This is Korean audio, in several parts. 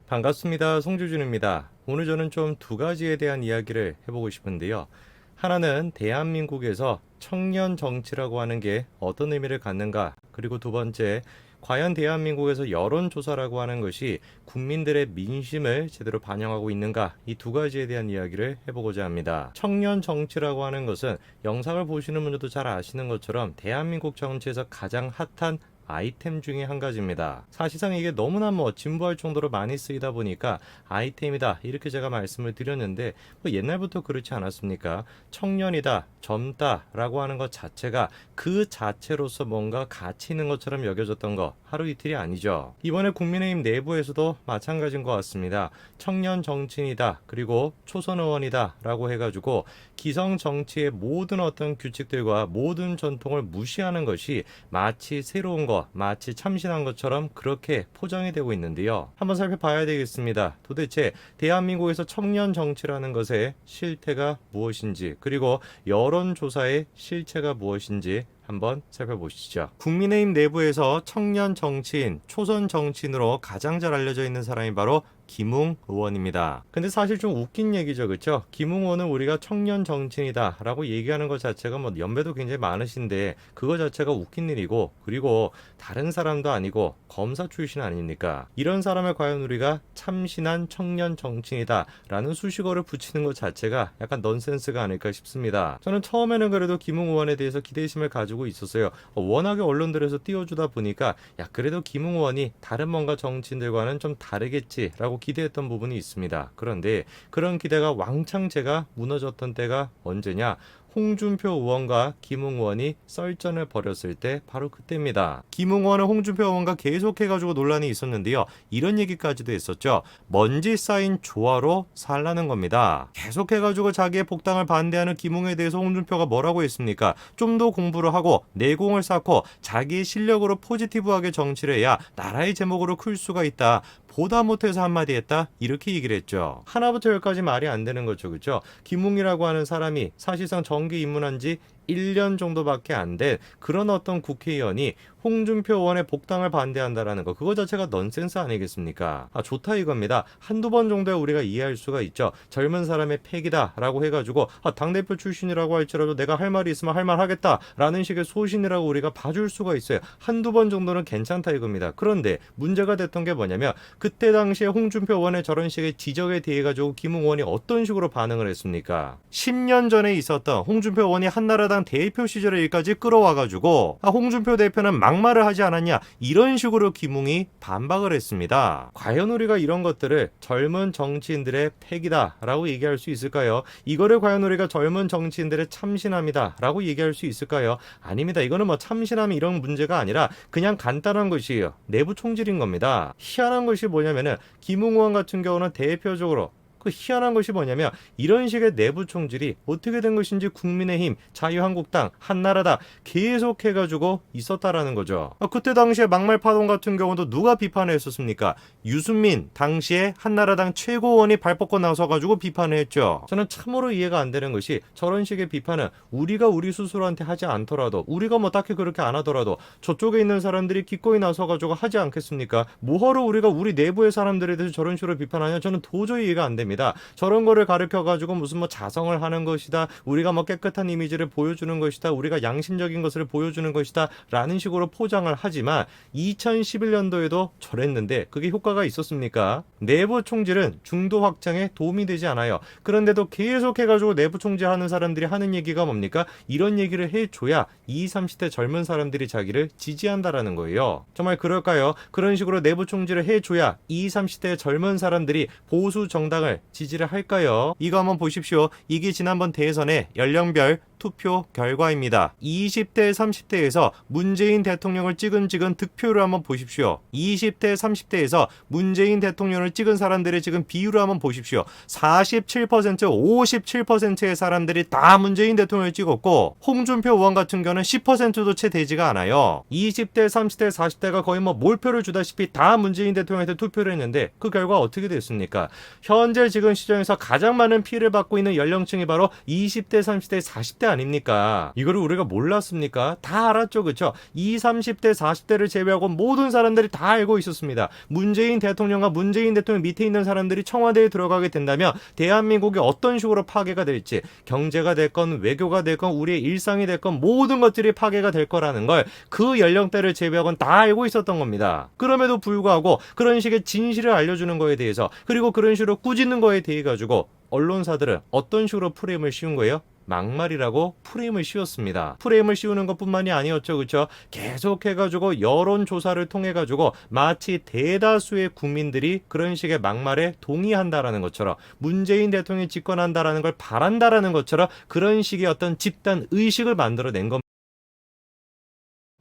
반갑습니다. 송주준입니다. 오늘 저는 좀 두 가지에 대한 이야기를 해보고 싶은데요. 하나는 대한민국에서 청년 정치라고 하는 게 어떤 의미를 갖는가, 그리고 두 번째, 과연 대한민국에서 여론조사라고 하는 것이 국민들의 민심을 제대로 반영하고 있는가, 이 두 가지에 대한 이야기를 해보고자 합니다. 청년 정치라고 하는 것은 영상을 보시는 분들도 잘 아시는 것처럼 대한민국 정치에서 가장 핫한 아이템 중에 한 가지입니다. 사실상 이게 너무나 진부할 정도로 많이 쓰이다 보니까 아이템이다 이렇게 제가 말씀을 드렸는데, 옛날부터 그렇지 않았습니까? 청년이다, 젊다 라고 하는 것 자체가 그 자체로서 뭔가 가치 있는 것처럼 여겨졌던 거 하루 이틀이 아니죠. 이번에 국민의힘 내부에서도 마찬가지인 것 같습니다. 청년 정치인이다, 그리고 초선 의원이다 라고 해가지고 기성 정치의 모든 어떤 규칙들과 모든 전통을 무시하는 것이 마치 새로운 것, 마치 참신한 것처럼 그렇게 포장이 되고 있는데요. 한번 살펴봐야 되겠습니다. 도대체 대한민국에서 청년 정치라는 것의 실태가 무엇인지, 그리고 여론조사의 실체가 무엇인지 한번 살펴보시죠. 국민의힘 내부에서 청년 정치인, 초선 정치인으로 가장 잘 알려져 있는 사람이 바로 김웅 의원입니다. 근데 사실 좀 웃긴 얘기죠, 그렇죠? 김웅 의원은 우리가 청년 정치인이다 라고 얘기하는 것 자체가 연배도 굉장히 많으신데 그거 자체가 웃긴 일이고, 그리고 다른 사람도 아니고 검사 출신 아닙니까? 이런 사람을 과연 우리가 참신한 청년 정치인이다 라는 수식어를 붙이는 것 자체가 약간 넌센스가 아닐까 싶습니다. 저는 처음에는 그래도 김웅 의원에 대해서 기대심을 가지고 있었어요. 워낙에 언론들에서 띄워주다 보니까 그래도 김웅 의원이 다른 뭔가 정치인들과는 좀 다르겠지 라고 기대했던 부분이 있습니다. 그런데 그런 기대가 왕창 제가 무너졌던 때가 언제냐? 홍준표 의원과 김웅 의원이 썰전을 벌였을 때 바로 그때입니다. 김웅 의원은 홍준표 의원과 계속해가지고 논란이 있었는데요. 이런 얘기까지도 했었죠. 먼지 쌓인 조화로 살라는 겁니다. 계속해가지고 자기의 복당을 반대하는 김웅에 대해서 홍준표가 뭐라고 했습니까? 좀 더 공부를 하고 내공을 쌓고 자기의 실력으로 포지티브하게 정치를 해야 나라의 제목으로 클 수가 있다. 보다 못해서 한마디 했다, 이렇게 얘기를 했죠. 하나부터 열까지 말이 안 되는 거죠, 그렇죠? 김웅이라고 하는 사람이 사실상 정계 입문한 지 1년 정도밖에 안 된 그런 어떤 국회의원이 홍준표 의원의 복당을 반대한다라는 거, 그거 자체가 넌센스 아니겠습니까? 좋다 이겁니다. 한두 번 정도에 우리가 이해할 수가 있죠. 젊은 사람의 패기다 라고 해가지고 당대표 출신이라고 할지라도 내가 할 말이 있으면 할 말 하겠다 라는 식의 소신이라고 우리가 봐줄 수가 있어요. 한두 번 정도는 괜찮다 이겁니다. 그런데 문제가 됐던 게 뭐냐면, 그때 당시에 홍준표 의원의 저런 식의 지적에 대해 가지고 김웅 의원이 어떤 식으로 반응을 했습니까? 10년 전에 있었던 홍준표 의원이 한나라당 대표 시절의 일까지 끌어와가지고 홍준표 대표는 막말을 하지 않았냐, 이런 식으로 김웅이 반박을 했습니다. 과연 우리가 이런 것들을 젊은 정치인들의 패기다 라고 얘기할 수 있을까요? 이거를 과연 우리가 젊은 정치인들의 참신함이다 라고 얘기할 수 있을까요? 아닙니다. 이거는 참신함이 이런 문제가 아니라 그냥 간단한 것이에요. 내부 총질인 겁니다. 희한한 것이 뭐냐면은 김웅 의원 같은 경우는 대표적으로 그 희한한 것이 뭐냐면, 이런 식의 내부 총질이 어떻게 된 것인지 국민의힘, 자유한국당, 한나라당 계속 해가지고 있었다라는 거죠. 그때 당시에 막말 파동 같은 경우도 누가 비판을 했었습니까? 유승민 당시에 한나라당 최고원이 발 뻗고 나서가지고 비판을 했죠. 저는 참으로 이해가 안 되는 것이, 저런 식의 비판은 우리가 우리 스스로한테 하지 않더라도, 우리가 딱히 그렇게 안 하더라도 저쪽에 있는 사람들이 기꺼이 나서가지고 하지 않겠습니까? 뭐하러 우리가 우리 내부의 사람들에 대해서 저런 식으로 비판하냐? 저는 도저히 이해가 안 됩니다. 저런 거를 가르쳐가지고 무슨 자성을 하는 것이다, 우리가 깨끗한 이미지를 보여주는 것이다, 우리가 양심적인 것을 보여주는 것이다 라는 식으로 포장을 하지만 2011년도에도 저랬는데 그게 효과가 있었습니까? 내부 총질은 중도 확장에 도움이 되지 않아요. 그런데도 계속 해가지고 내부 총질하는 사람들이 하는 얘기가 뭡니까? 이런 얘기를 해줘야 20, 30대 젊은 사람들이 자기를 지지한다라는 거예요. 정말 그럴까요? 그런 식으로 내부 총질을 해줘야 20, 30대 젊은 사람들이 보수 정당을 지지를 할까요? 이거 한번 보십시오. 이게 지난번 대선의 연령별 투표 결과입니다. 20대, 30대에서 문재인 대통령을 찍은 득표를 한번 보십시오. 20대, 30대에서 문재인 대통령을 찍은 사람들의 지금 비율을 한번 보십시오. 47%, 57%의 사람들이 다 문재인 대통령을 찍었고, 홍준표 의원 같은 경우는 10%도 채 되지가 않아요. 20대, 30대, 40대가 거의 몰표를 주다시피 다 문재인 대통령한테 투표를 했는데 그 결과 어떻게 됐습니까? 현재 지금 시점에서 가장 많은 피해를 받고 있는 연령층이 바로 20대, 30대, 40대 30대 아닙니까? 이거를 우리가 몰랐습니까? 다 알았죠, 그쵸? 20, 30대, 40대를 제외하고 모든 사람들이 다 알고 있었습니다. 문재인 대통령과 문재인 대통령 밑에 있는 사람들이 청와대에 들어가게 된다면 대한민국이 어떤 식으로 파괴가 될지, 경제가 됐건 외교가 됐건 우리의 일상이 됐건 모든 것들이 파괴가 될 거라는 걸 그 연령대를 제외하고는 다 알고 있었던 겁니다. 그럼에도 불구하고 그런 식의 진실을 알려주는 거에 대해서, 그리고 그런 식으로 꾸짖는 거에 대해 가지고 언론사들은 어떤 식으로 프레임을 씌운 거예요? 막말이라고 프레임을 씌웠습니다. 프레임을 씌우는 것뿐만이 아니었죠, 그렇죠? 계속해가지고 여론조사를 통해가지고 마치 대다수의 국민들이 그런 식의 막말에 동의한다라는 것처럼, 문재인 대통령이 집권한다라는 걸 바란다라는 것처럼 그런 식의 어떤 집단 의식을 만들어낸 겁니다.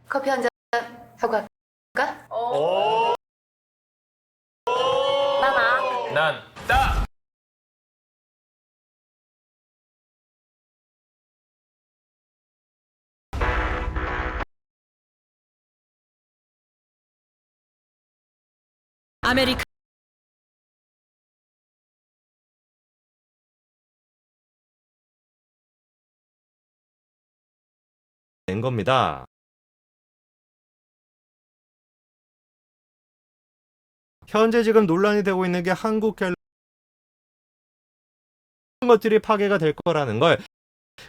커피 한 잔 하고 갈까? 나나. 난 따! 아메리카 낸 겁니다. 현재 지금 논란이 되고 있는 게 한국갤럽 것들이 파괴가 될 거라는 걸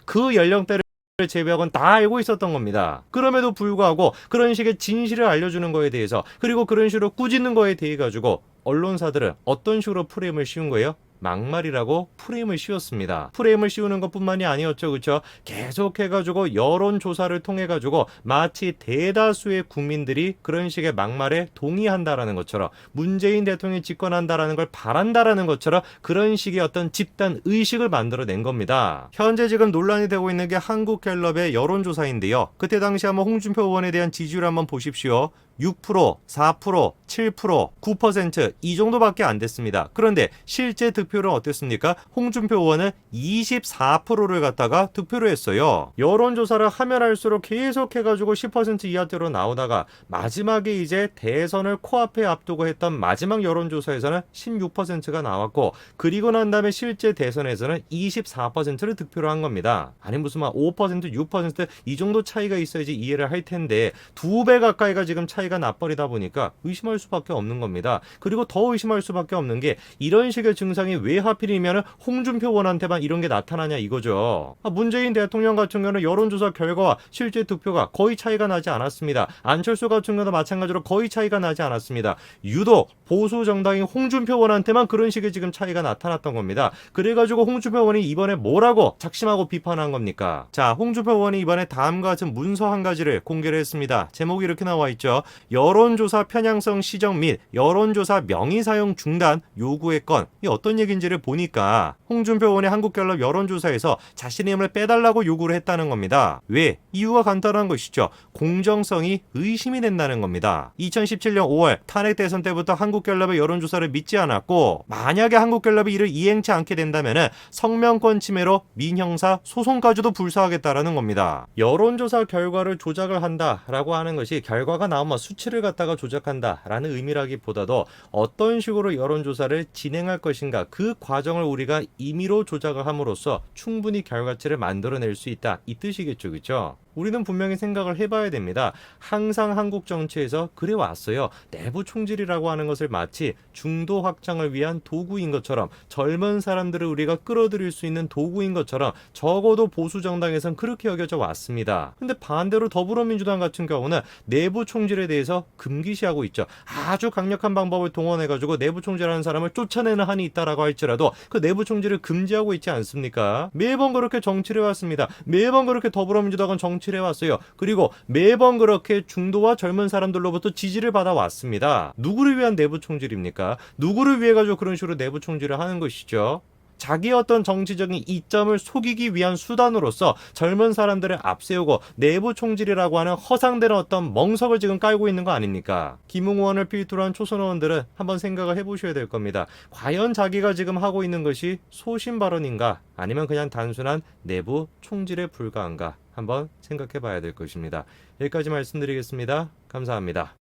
그 연령대를 제외하고는 다 알고 있었던 겁니다. 그럼에도 불구하고 그런 식의 진실을 알려주는 거에 대해서, 그리고 그런 식으로 꾸짖는 거에 대해 가지고 언론사들은 어떤 식으로 프레임을 씌운 거예요? 막말이라고 프레임을 씌웠습니다. 프레임을 씌우는 것뿐만이 아니었죠, 그렇죠? 계속해가지고 여론조사를 통해가지고 마치 대다수의 국민들이 그런 식의 막말에 동의한다라는 것처럼, 문재인 대통령이 집권한다라는 걸 바란다라는 것처럼 그런 식의 어떤 집단 의식을 만들어낸 겁니다. 현재 지금 논란이 되고 있는 게 한국갤럽의 여론조사인데요. 그때 당시 한번 홍준표 의원에 대한 지지율 한번 보십시오. 6%, 4%, 7%, 9%이 정도밖에 안 됐습니다. 그런데 실제 득표율은 어땠습니까? 홍준표 의원은 24%를 갖다가 득표를 했어요. 여론조사를 하면 할수록 계속해가지고 10% 이하대로 나오다가 마지막에 이제 대선을 코앞에 앞두고 했던 마지막 여론조사에서는 16%가 나왔고, 그리고 난 다음에 실제 대선에서는 24%를 득표를 한 겁니다. 아니 무슨 막 5%, 6%이 정도 차이가 있어야지 이해를 할 텐데 2배 가까이가 지금 차이가 나버리다 보니까 의심할 수밖에 없는 겁니다. 그리고 더 의심할 수밖에 없는 게 이런 식의 증상이 왜 하필이면 홍준표 의원한테만 이런 게 나타나냐 이거죠. 문재인 대통령 같은 경우는 여론조사 결과와 실제 득표가 거의 차이가 나지 않았습니다. 안철수 같은 경우도 마찬가지로 거의 차이가 나지 않았습니다. 유독 보수 정당인 홍준표 의원한테만 그런 식의 지금 차이가 나타났던 겁니다. 그래가지고 홍준표 의원이 이번에 뭐라고 작심하고 비판한 겁니까? 자, 홍준표 의원이 이번에 다음과 같은 문서 한 가지를 공개를 했습니다. 제목이 이렇게 나와 있죠. 여론조사 편향성 시정 및 여론조사 명의 사용 중단 요구의 건. 이 어떤 얘기인지를 보니까 홍준표 의원이 한국갤럽 여론조사에서 자신의 힘을 빼달라고 요구를 했다는 겁니다. 왜? 이유가 간단한 것이죠. 공정성이 의심이 된다는 겁니다. 2017년 5월 탄핵 대선 때부터 한국갤럽의 여론조사를 믿지 않았고, 만약에 한국갤럽이 이를 이행치 않게 된다면 성명권 침해로 민형사 소송까지도 불사하겠다라는 겁니다. 여론조사 결과를 조작을 한다라고 하는 것이 결과가 나오면 수치를 갖다가 조작한다라는 의미라기보다도 어떤 식으로 여론조사를 진행할 것인가, 그 과정을 우리가 임의로 조작을 함으로써 충분히 결과치를 만들어낼 수 있다, 이 뜻이겠죠, 그렇죠? 우리는 분명히 생각을 해봐야 됩니다. 항상 한국 정치에서 그래 왔어요. 내부 총질이라고 하는 것을 마치 중도 확장을 위한 도구인 것처럼, 젊은 사람들을 우리가 끌어들일 수 있는 도구인 것처럼 적어도 보수 정당에선 그렇게 여겨져 왔습니다. 근데 반대로 더불어민주당 같은 경우는 내부 총질에 대해서 금기시하고 있죠. 아주 강력한 방법을 동원해가지고 내부 총질하는 사람을 쫓아내는 한이 있다라고 할지라도 그 내부 총질을 금지하고 있지 않습니까? 매번 그렇게 정치를 해왔습니다. 매번 그렇게 더불어민주당은 정치를 해왔어요. 그리고 매번 그렇게 중도와 젊은 사람들로부터 지지를 받아왔습니다. 누구를 위한 내부 총질입니까? 누구를 위해 가지고 그런 식으로 내부 총질을 하는 것이죠? 자기의 어떤 정치적인 이점을 속이기 위한 수단으로서 젊은 사람들을 앞세우고 내부 총질이라고 하는 허상되는 어떤 멍석을 지금 깔고 있는 거 아닙니까? 김웅 의원을 필두로 한 초선 의원들은 한번 생각을 해보셔야 될 겁니다. 과연 자기가 지금 하고 있는 것이 소신 발언인가, 아니면 그냥 단순한 내부 총질에 불과한가, 한번 생각해 봐야 될 것입니다. 여기까지 말씀드리겠습니다. 감사합니다.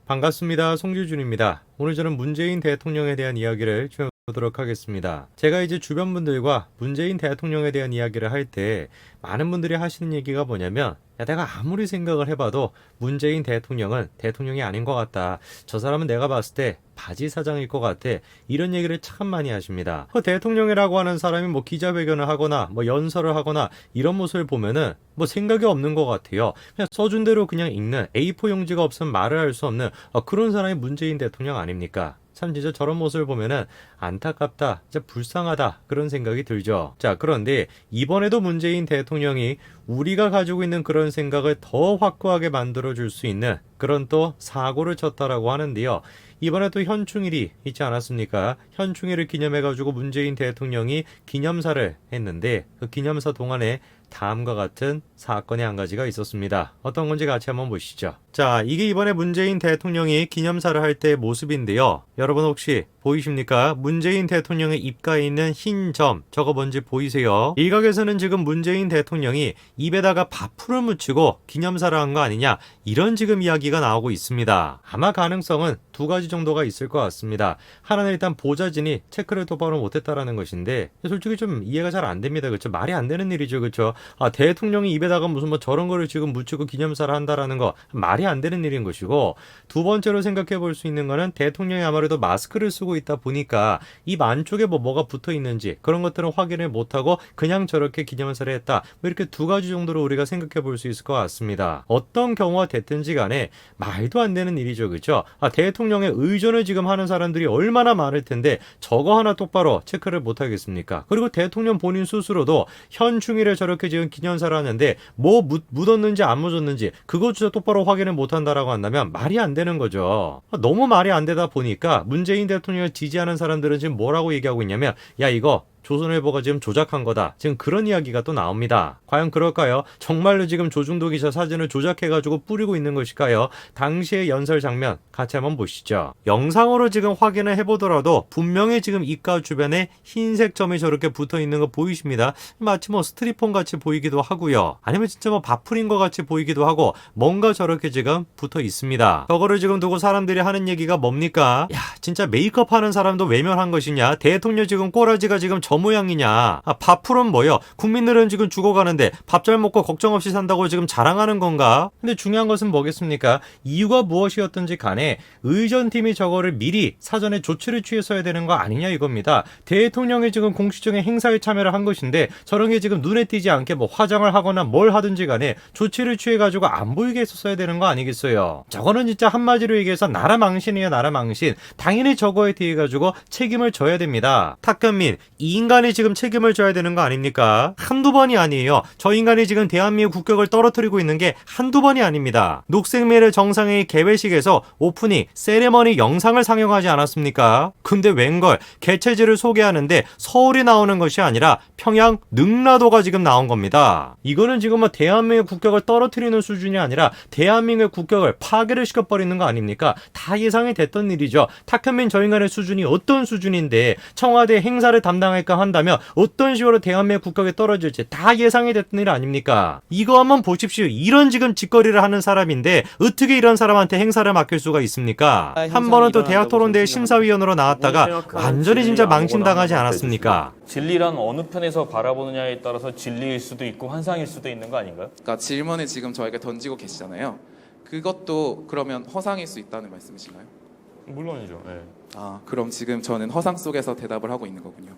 반갑습니다. 송규준입니다. 오늘 저는 문재인 대통령에 대한 이야기를 좀 해보도록 하겠습니다. 제가 이제 주변 분들과 문재인 대통령에 대한 이야기를 할 때 많은 분들이 하시는 얘기가 뭐냐면, 야, 내가 아무리 생각을 해봐도 문재인 대통령은 대통령이 아닌 것 같다. 저 사람은 내가 봤을 때 바지 사장일 것 같아. 이런 얘기를 참 많이 하십니다. 대통령이라고 하는 사람이 뭐 기자회견을 하거나 뭐 연설을 하거나 이런 모습을 보면은 뭐 생각이 없는 것 같아요. 그냥 써준 대로 그냥 읽는, A4 용지가 없으면 말을 할 수 없는 그런 사람이 문재인 대통령 아닙니까? 참 진짜 저런 모습을 보면은 안타깝다, 진짜 불쌍하다, 그런 생각이 들죠. 자, 그런데 이번에도 문재인 대통령이 우리가 가지고 있는 그런 생각을 더 확고하게 만들어줄 수 있는 그런 또 사고를 쳤다라고 하는데요. 이번에 또 현충일이 있지 않았습니까? 현충일을 기념해가지고 문재인 대통령이 기념사를 했는데, 그 기념사 동안에 다음과 같은 사건이 한 가지가 있었습니다. 어떤 건지 같이 한번 보시죠. 자, 이게 이번에 문재인 대통령이 기념사를 할 때의 모습인데요. 여러분 혹시 보이십니까? 문재인 대통령의 입가에 있는 흰 점, 저거 뭔지 보이세요? 일각에서는 지금 문재인 대통령이 입에다가 밥풀을 묻히고 기념사를 한 거 아니냐, 이런 지금 이야기가 나오고 있습니다. 아마 가능성은 두 가지 정도가 있을 것 같습니다. 하나는 일단 보좌진이 체크를 똑바로 못했다라는 것인데, 솔직히 좀 이해가 잘 안 됩니다. 그렇죠? 말이 안 되는 일이죠. 그렇죠? 대통령이 입에다가 무슨 뭐 저런 거를 지금 묻히고 기념사를 한다라는 거 말이 안 되는 일인 것이고, 두 번째로 생각해 볼 수 있는 거는 대통령이 아무래도 마스크를 쓰고 있다 보니까 입 안쪽에 뭐가 붙어 있는지 그런 것들은 확인을 못하고 그냥 저렇게 기념사를 했다. 뭐 이렇게 두 가지 정도로 우리가 생각해 볼 수 있을 것 같습니다. 어떤 경우가 됐든지 간에 말도 안 되는 일이죠. 그렇죠? 대통령의 의존을 지금 하는 사람들이 얼마나 많을 텐데 저거 하나 똑바로 체크를 못 하겠습니까? 그리고 대통령 본인 스스로도 현충일에 저렇게 지금 기념사를 하는데 뭐 묻었는지 안 묻었는지 그것조차 똑바로 확인을 못 한다라고 한다면 말이 안 되는 거죠. 너무 말이 안 되다 보니까 문재인 대통령을 지지하는 사람들은 지금 뭐라고 얘기하고 있냐면, 야, 이거 조선일보가 지금 조작한 거다, 지금 그런 이야기가 또 나옵니다. 과연 그럴까요? 정말로 지금 조중도 기자 사진을 조작해가지고 뿌리고 있는 것일까요? 당시의 연설 장면 같이 한번 보시죠. 영상으로 지금 확인을 해보더라도 분명히 지금 입가 주변에 흰색 점이 저렇게 붙어 있는 거 보이십니다. 마치 뭐 스트리폰 같이 보이기도 하고요. 아니면 진짜 뭐 밥풀인 것 같이 보이기도 하고, 뭔가 저렇게 지금 붙어 있습니다. 저거를 지금 두고 사람들이 하는 얘기가 뭡니까? 야, 진짜 메이크업 하는 사람도 외면한 것이냐? 대통령 지금 꼬라지가 지금 저 모양이냐? 밥풀은 뭐요? 국민들은 지금 죽어가는데 밥 잘 먹고 걱정 없이 산다고 지금 자랑하는 건가? 근데 중요한 것은 뭐겠습니까? 이유가 무엇이었든지 간에 의전팀이 저거를 미리 사전에 조치를 취했어야 되는 거 아니냐 이겁니다. 대통령이 지금 공식적인 행사에 참여를 한 것인데 저런 게 지금 눈에 띄지 않게 뭐 화장을 하거나 뭘 하든지 간에 조치를 취해가지고 안 보이게 했었어야 되는 거 아니겠어요? 저거는 진짜 한마디로 얘기해서 나라 망신이에요, 나라 망신. 당연히 저거에 대해 가지고 책임을 져야 됩니다. 탁현민, 이 인간이 지금 책임을 져야 되는 거 아닙니까? 한두 번이 아니에요. 저 인간이 지금 대한민국 국격을 떨어뜨리고 있는 게 한두 번이 아닙니다. 녹색미래 정상회의 개회식에서 오프닝 세레머니 영상을 상영하지 않았습니까? 근데 웬걸 개최지를 소개하는데 서울이 나오는 것이 아니라 평양 능라도가 지금 나온 겁니다. 이거는 지금 뭐 대한민국의 국격을 떨어뜨리는 수준이 아니라 대한민국의 국격을 파괴를 시켜버리는 거 아닙니까? 다 예상이 됐던 일이죠. 탁현민 저 인간의 수준이 어떤 수준인데 청와대 행사를 담당할까 한다면 어떤 식으로 대한민국 국격이 떨어질지 다 예상이 됐던 일 아닙니까? 이거 한번 보십시오. 이런 지금 짓거리를 하는 사람인데 어떻게 이런 사람한테 행사를 맡길 수가 있습니까? 한 번은 또 대학토론대회 심사위원으로 나왔다가 완전히 진짜 망신당하지 않았습니까? 진리란 어느 편에서 바라보느냐에 따라서 진리일 수도 있고 환상일 수도 있는 거 아닌가요? 그러니까 질문을 지금 저에게 던지고 계시잖아요. 그것도 그러면 허상일 수 있다는 말씀이신가요? 물론이죠. 네. 그럼 지금 저는 허상 속에서 대답을 하고 있는 거군요.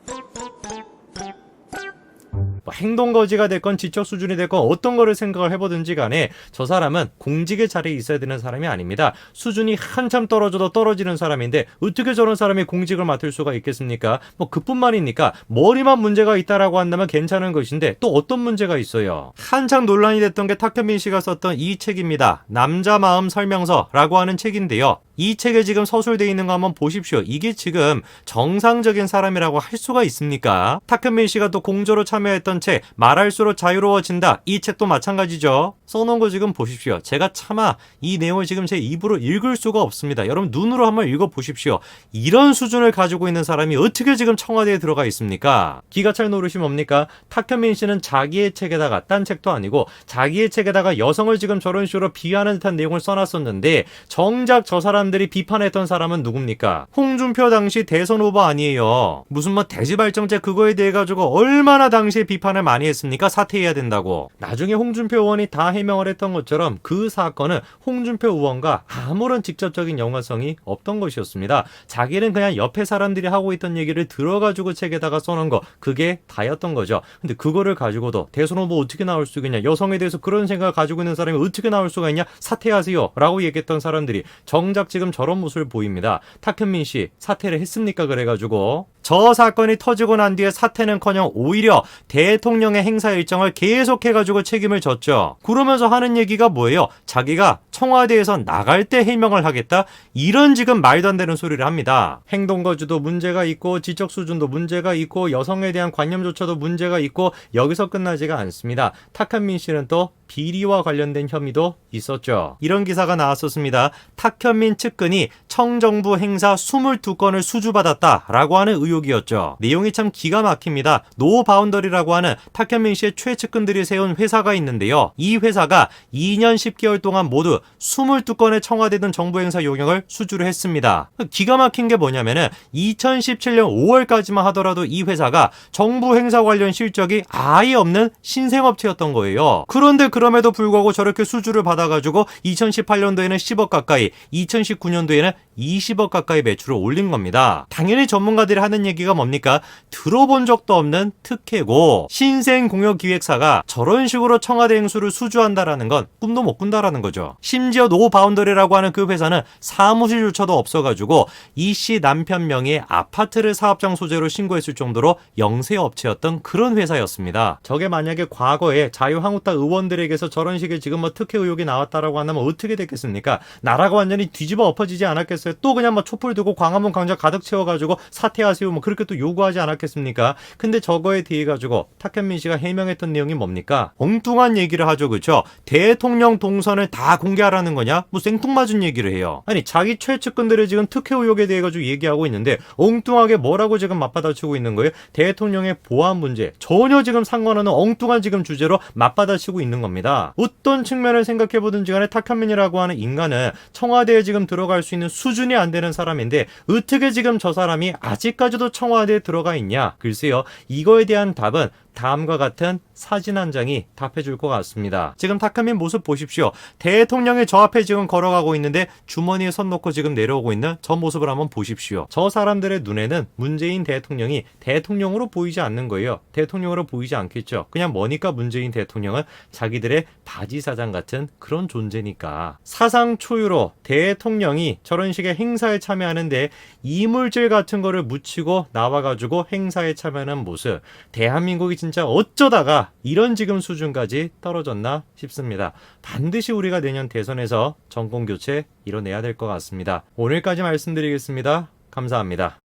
행동거지가 됐건 지적 수준이 됐건 어떤 거를 생각을 해보든지 간에 저 사람은 공직의 자리에 있어야 되는 사람이 아닙니다. 수준이 한참 떨어져도 떨어지는 사람인데 어떻게 저런 사람이 공직을 맡을 수가 있겠습니까? 뭐 그뿐만이니까 머리만 문제가 있다라고 한다면 괜찮은 것인데 또 어떤 문제가 있어요? 한창 논란이 됐던 게 탁현민 씨가 썼던 이 책입니다. 남자 마음 설명서라고 하는 책인데요. 이 책에 지금 서술되어 있는 거 한번 보십시오. 이게 지금 정상적인 사람이라고 할 수가 있습니까? 타크민 씨가 또 공저로 참여했던 책 말할수록 자유로워진다. 이 책도 마찬가지죠. 써놓은 거 지금 보십시오. 제가 차마 이 내용을 지금 제 입으로 읽을 수가 없습니다. 여러분 눈으로 한번 읽어보십시오. 이런 수준을 가지고 있는 사람이 어떻게 지금 청와대에 들어가 있습니까? 기가찰 노릇이 뭡니까? 탁현민 씨는 자기의 책에다가, 딴 책도 아니고 자기의 책에다가 여성을 지금 저런 식으로 비하하는 듯한 내용을 써놨었는데 정작 저 사람들이 비판했던 사람은 누굽니까? 홍준표 당시 대선 후보 아니에요. 무슨 뭐 대지발정제 그거에 대해 가지고 얼마나 당시에 비판을 많이 했습니까? 사퇴해야 된다고. 나중에 홍준표 의원이 다 해명을 했던 것처럼 그 사건은 홍준표 의원과 아무런 직접적인 연관성이 없던 것이었습니다. 자기는 그냥 옆에 사람들이 하고 있던 얘기를 들어가지고 책에다가 써놓은 거, 그게 다였던 거죠. 근데 그거를 가지고도 대선 후보 어떻게 나올 수 있겠냐, 여성에 대해서 그런 생각을 가지고 있는 사람이 어떻게 나올 수가 있냐, 사퇴하세요 라고 얘기했던 사람들이 정작 지금 저런 모습을 보입니다. 탁현민 씨 사퇴를 했습니까? 그래가지고 저 사건이 터지고 난 뒤에 사퇴는커녕 오히려 대통령의 행사 일정을 계속해가지고 책임을 졌죠. 그러면서 하는 얘기가 뭐예요? 자기가 청와대에서 나갈 때 해명을 하겠다? 이런 지금 말도 안 되는 소리를 합니다. 행동거주도 문제가 있고 지적 수준도 문제가 있고 여성에 대한 관념조차도 문제가 있고 여기서 끝나지가 않습니다. 탁현민 씨는 또 비리와 관련된 혐의도 있었죠. 이런 기사가 나왔었습니다. 탁현민 측근이 청정부 행사 22건을 수주받았다라고 하는 의혹이었죠. 내용이 참 기가 막힙니다. 노바운더리라고 하는 탁현민 씨의 최측근들이 세운 회사가 있는데요. 이 회사가 2년 10개월 동안 모두 22건의 청와대든 정부 행사 용역을 수주를 했습니다. 기가 막힌 게 뭐냐면은 2017년 5월까지만 하더라도 이 회사가 정부 행사 관련 실적이 아예 없는 신생업체였던 거예요. 그런데 그럼에도 불구하고 저렇게 수주를 받아가지고 2018년도에는 10억 가까이, 2019년도에는 20억 가까이 매출을 올린 겁니다. 당연히 전문가들이 하는 얘기가 뭡니까? 들어본 적도 없는 특혜고 신생공역기획사가 저런 식으로 청와대 행수를 수주한다라는 건 꿈도 못 꾼다라는 거죠. 심지어 노바운더리라고 하는 그 회사는 사무실조차도 없어가지고 이 씨 남편 명의의 아파트를 사업장 소재로 신고했을 정도로 영세업체였던 그런 회사였습니다. 저게 만약에 과거에 자유한국당 의원들에게서 저런 식의 지금 뭐 특혜 의혹이 나왔다라고 한다면 어떻게 됐겠습니까? 나라가 완전히 뒤집어 엎어지지 않았겠어요? 또 그냥 뭐 촛불 들고 광화문 광장 가득 채워가지고 사퇴하세요 뭐 그렇게 또 요구하지 않았겠습니까? 근데 저거에 대해 가지고 탁현민 씨가 해명했던 내용이 뭡니까? 엉뚱한 얘기를 하죠, 그렇죠? 대통령 동선을 다 공개하라는 거냐? 뭐 생뚱맞은 얘기를 해요. 아니 자기 최측근들의 지금 특혜 의혹에 대해 가지고 얘기하고 있는데 엉뚱하게 뭐라고 지금 맞받아치고 있는 거예요? 대통령의 보안 문제 전혀 지금 상관없는 엉뚱한 지금 주제로 맞받아치고 있는 겁니다. 어떤 측면을 생각해보든지 간에 탁현민이라고 하는 인간은 청와대에 지금 들어갈 수 있는 수준이 안 되는 사람인데 어떻게 지금 저 사람이 아직까지도 청와대에 들어가 있냐? 글쎄요, 이거에 대한 답은 다음과 같은 사진 한 장이 답해줄 것 같습니다. 지금 탁현민 모습 보십시오. 대통령이 저 앞에 지금 걸어가고 있는데 주머니에 손 놓고 지금 내려오고 있는 저 모습을 한번 보십시오. 저 사람들의 눈에는 문재인 대통령이 대통령으로 보이지 않는 거예요. 대통령으로 보이지 않겠죠. 그냥 뭐니까 문재인 대통령은 자기들의 바지사장 같은 그런 존재니까. 사상 초유로 대통령이 저런 식의 행사에 참여하는데 이물질 같은 거를 묻히고 나와가지고 행사에 참여하는 모습, 대한민국이 진짜 어쩌다가 이런 지금 수준까지 떨어졌나 싶습니다. 반드시 우리가 내년 대선에서 정권교체 이뤄내야 될 것 같습니다. 오늘까지 말씀드리겠습니다. 감사합니다.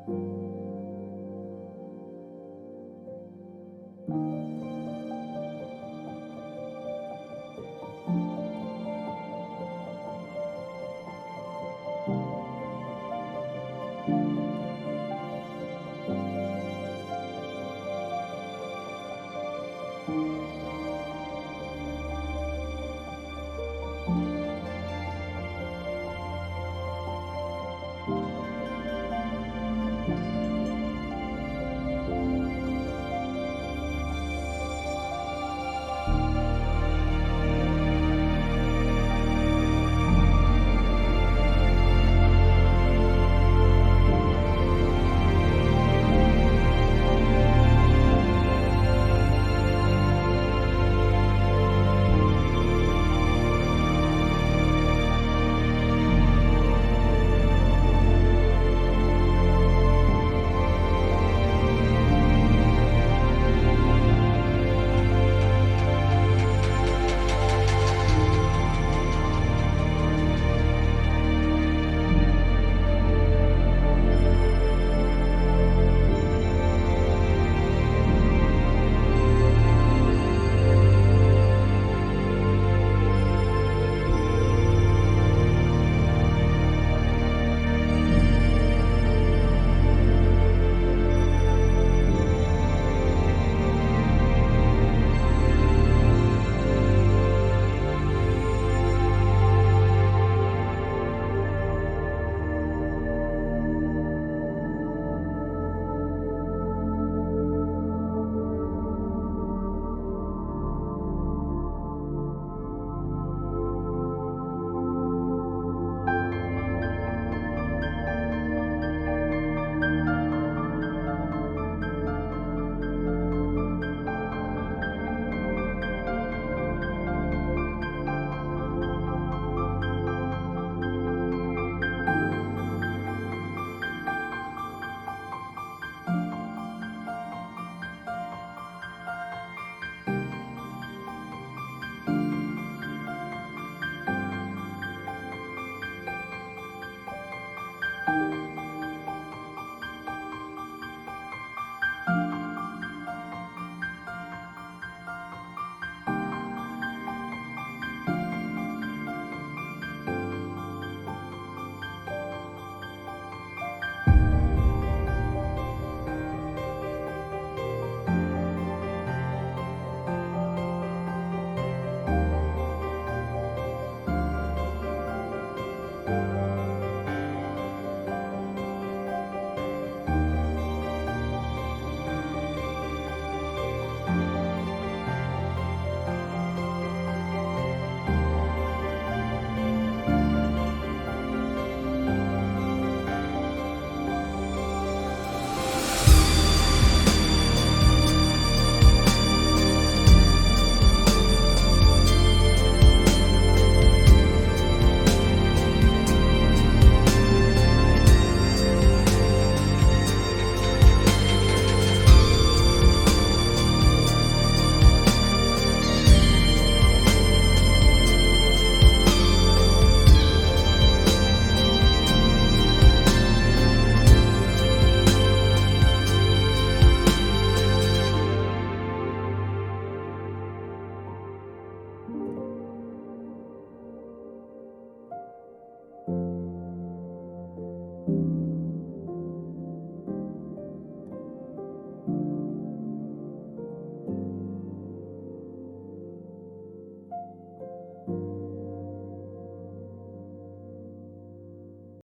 아.